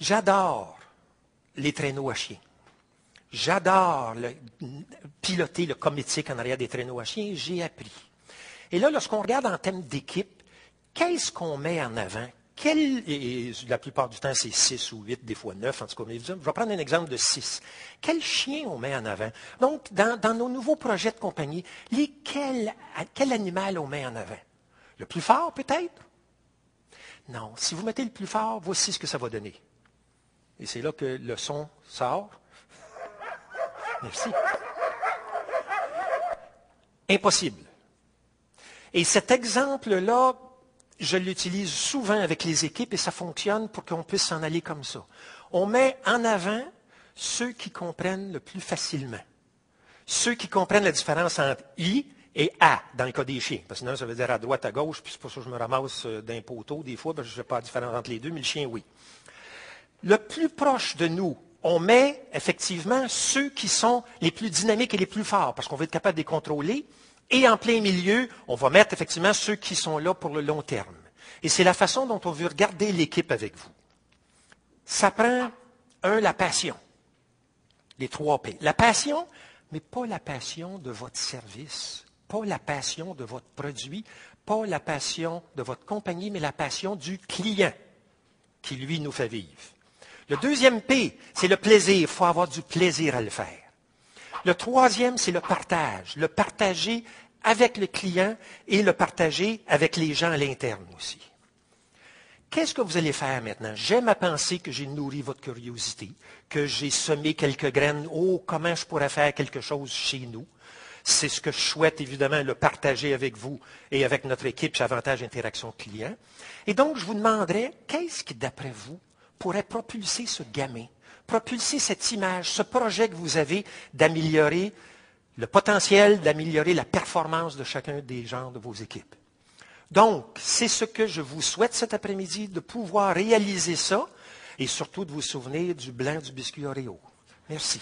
J'adore les traîneaux à chiens. J'adore piloter le commétique en arrière des traîneaux à chiens. J'ai appris. Et là, lorsqu'on regarde en termes d'équipe, qu'est-ce qu'on met en avant? Et la plupart du temps, c'est 6 ou 8, des fois 9, en tout cas. Je vais prendre un exemple de 6. Quel chien on met en avant? Donc, dans nos nouveaux projets de compagnie, quel animal on met en avant? Le plus fort, peut-être? Non. Si vous mettez le plus fort, voici ce que ça va donner. Et c'est là que le son sort. Merci. Impossible. Et cet exemple-là, je l'utilise souvent avec les équipes et ça fonctionne pour qu'on puisse s'en aller comme ça. On met en avant ceux qui comprennent le plus facilement. Ceux qui comprennent la différence entre I et A, dans le cas des chiens. Parce que sinon, ça veut dire à droite, à gauche, puis c'est pour ça que je me ramasse d'un poteau des fois, parce que je ne fais pas la différence entre les deux, mais le chien, oui. Le plus proche de nous, on met effectivement ceux qui sont les plus dynamiques et les plus forts, parce qu'on veut être capable de les contrôler. Et en plein milieu, on va mettre effectivement ceux qui sont là pour le long terme. Et c'est la façon dont on veut regarder l'équipe avec vous. Ça prend, la passion. Les 3 P. La passion, mais pas la passion de votre service, pas la passion de votre produit, pas la passion de votre compagnie, mais la passion du client qui, lui, nous fait vivre. Le 2e P, c'est le plaisir. Il faut avoir du plaisir à le faire. Le 3e, c'est le partage. Le partager avec le client et le partager avec les gens à l'interne aussi. Qu'est-ce que vous allez faire maintenant? J'aime à penser que j'ai nourri votre curiosité, que j'ai semé quelques graines. Oh, comment je pourrais faire quelque chose chez nous? C'est ce que je souhaite, évidemment, le partager avec vous et avec notre équipe chez Avantage Interaction Client. Et donc, je vous demanderais, qu'est-ce qui, d'après vous, pourrait propulser ce gamin? Propulser cette image, ce projet que vous avez d'améliorer le potentiel, d'améliorer la performance de chacun des gens de vos équipes. Donc, c'est ce que je vous souhaite cet après-midi, de pouvoir réaliser ça et surtout de vous souvenir du blanc du biscuit Oreo. Merci.